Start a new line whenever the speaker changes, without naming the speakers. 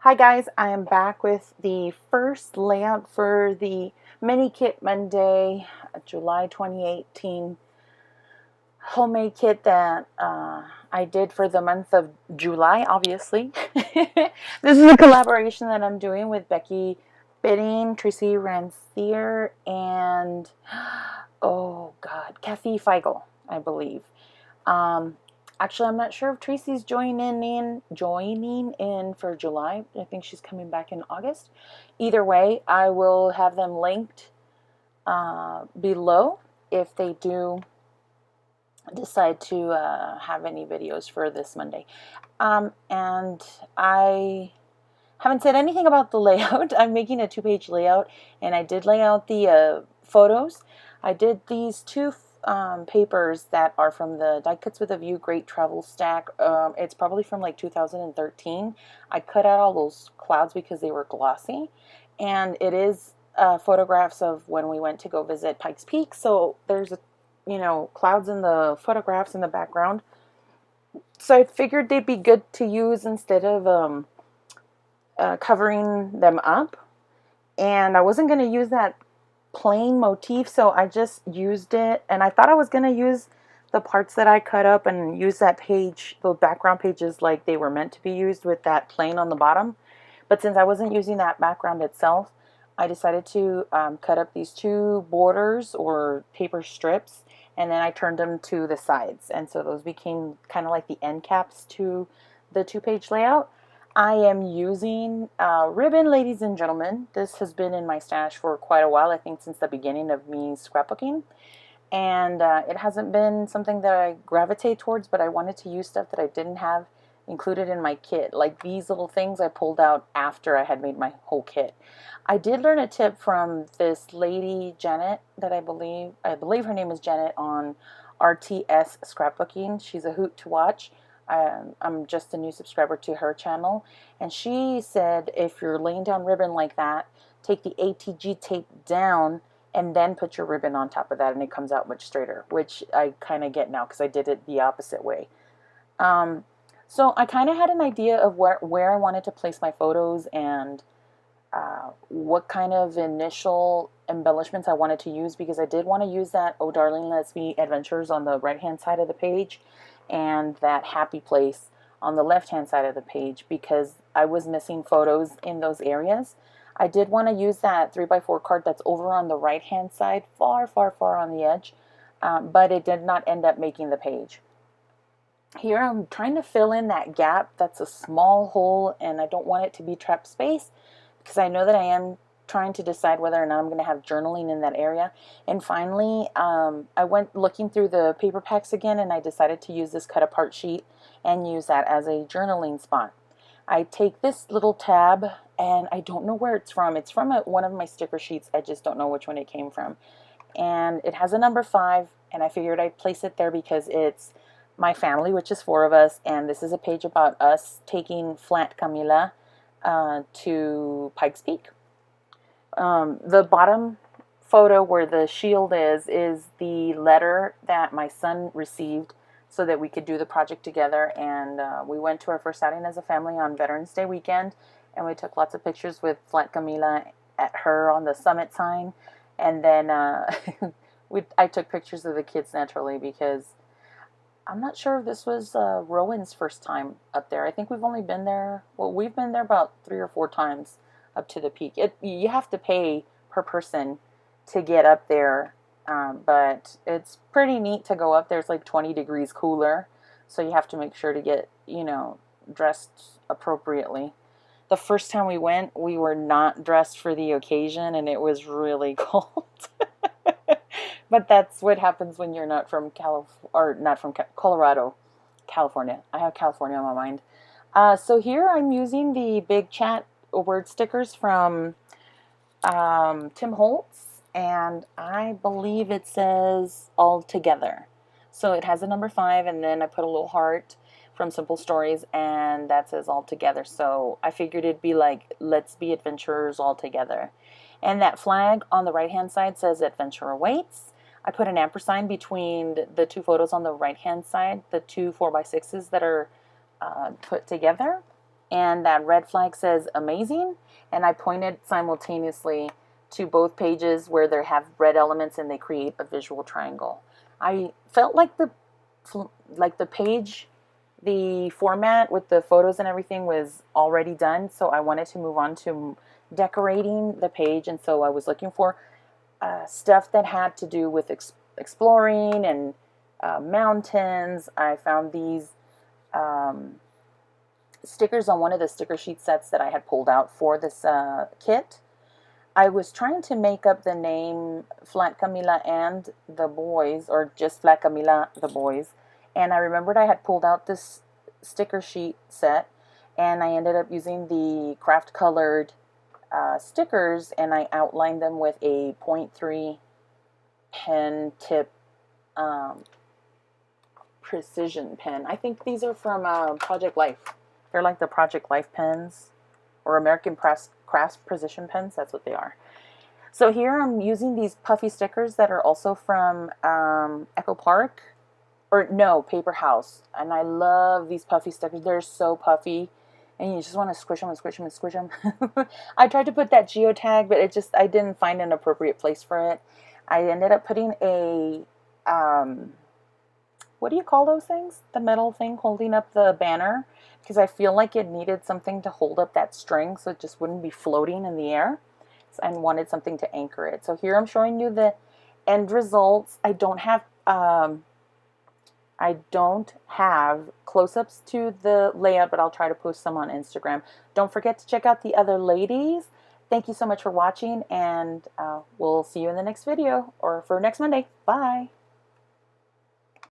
Hi guys, I am back with the first layout for the Mini Kit Monday, July 2018 homemade kit that I did for the month of July, obviously. This is a collaboration that I'm doing with Becky Bidding, Traci Rancier, and oh god, Kathy Feigl, I believe. Um, Actually, I'm not sure if Traci's joining in for July. I think she's coming back in August. Either way, I will have them linked below if they do decide to have any videos for this Monday. And I haven't said anything about the layout. I'm making a 2-page layout, and I did lay out the photos. I did these two papers that are from the Die Cuts with a View Great Travel Stack. It's probably from like 2013. I cut out all those clouds because they were glossy, and it is photographs of when we went to go visit Pikes Peak. So there's clouds in the photographs in the background. So I figured they'd be good to use instead of covering them up. And I wasn't going to use that plain motif, so I just used it. And I thought I was going to use the parts that I cut up and use that page, those background pages, like they were meant to be used with that plain on the bottom. But since I wasn't using that background itself, I decided to cut up these two borders or paper strips, and then I turned them to the sides. And so those became kind of like the end caps to the 2-page layout. I am using ribbon, ladies and gentlemen. This has been in my stash for quite a while, I think since the beginning of me scrapbooking. And it hasn't been something that I gravitate towards, but I wanted to use stuff that I didn't have included in my kit. Like these little things I pulled out after I had made my whole kit. I did learn a tip from this lady, Janet, that I believe her name is Janet on RTS Scrapbooking. She's a hoot to watch. I'm just a new subscriber to her channel, and she said if you're laying down ribbon like that, take the ATG tape down and then put your ribbon on top of that, and it comes out much straighter, which I kind of get now because I did it the opposite way. So I kind of had an idea of where I wanted to place my photos and what kind of initial embellishments I wanted to use, because I did want to use that "Oh Darling Let's Be Adventures" on the right hand side of the page and that happy place on the left hand side of the page, because I was missing photos in those areas. I did want to use that 3x4 card that's over on the right hand side, far on the edge, but it did not end up making the page. Here I'm trying to fill in that gap. That's a small hole, and I don't want it to be trapped space, because I know that I am trying to decide whether or not I'm going to have journaling in that area. And finally, I went looking through the paper packs again, and I decided to use this cut apart sheet and use that as a journaling spot. I take this little tab, and I don't know where it's from. It's from one of my sticker sheets. I just don't know which one it came from. And it has a number 5, and I figured I'd place it there because it's my family, which is 4 of us, and this is a page about us taking Flat Camila to Pikes Peak. The bottom photo where the shield is the letter that my son received so that we could do the project together. And we went to our first outing as a family on Veterans Day weekend, and we took lots of pictures with Flat Camila at her on the summit sign. And then I took pictures of the kids naturally, because I'm not sure if this was Rowan's first time up there. I think we've only been there, well, we've been there about 3 or 4 times up to the peak. You have to pay per person to get up there, but it's pretty neat to go up there. It's like 20 degrees cooler, so you have to make sure to get, dressed appropriately. The first time we went, we were not dressed for the occasion, and it was really cold. But that's what happens when you're not from Colorado, California. I have California on my mind. So here I'm using the big chat word stickers from Tim Holtz, and I believe it says "all together." So it has a number 5, and then I put a little heart from Simple Stories, and that says "all together." So I figured it'd be like, let's be adventurers all together. And that flag on the right hand side says "Adventure Awaits." I put an ampersand between the 2 photos on the right hand side, the 2 4x6s that are put together. and that red flag says amazing, and I pointed simultaneously to both pages where they have red elements and they create a visual triangle. I felt like the page, the format with the photos and everything was already done, so I wanted to move on to decorating the page, and so I was looking for stuff that had to do with exploring and mountains. I found these stickers on one of the sticker sheet sets that I had pulled out for this kit. I was trying to make up the name Flat Camila and the Boys, or just Flat Camila the Boys, and I remembered I had pulled out this sticker sheet set, and I ended up using the craft colored stickers, and I outlined them with a 0.3 pen tip precision pen. I think these are from Project Life. They're like the Project Life pens, or American Crafts Precision pens. That's what they are. So here I'm using these puffy stickers that are also from Echo Park, or no, Paper House. And I love these puffy stickers. They're so puffy, and you just want to squish them and squish them and squish them. I tried to put that geotag, but I didn't find an appropriate place for it. I ended up putting a, what do you call those things? The metal thing holding up the banner, because I feel like it needed something to hold up that string so it just wouldn't be floating in the air. So I wanted something to anchor it. So here I'm showing you the end results. I don't have close-ups to the layout, but I'll try to post some on Instagram. Don't forget to check out the other ladies. Thank you so much for watching, and we'll see you in the next video, or for next Monday. Bye.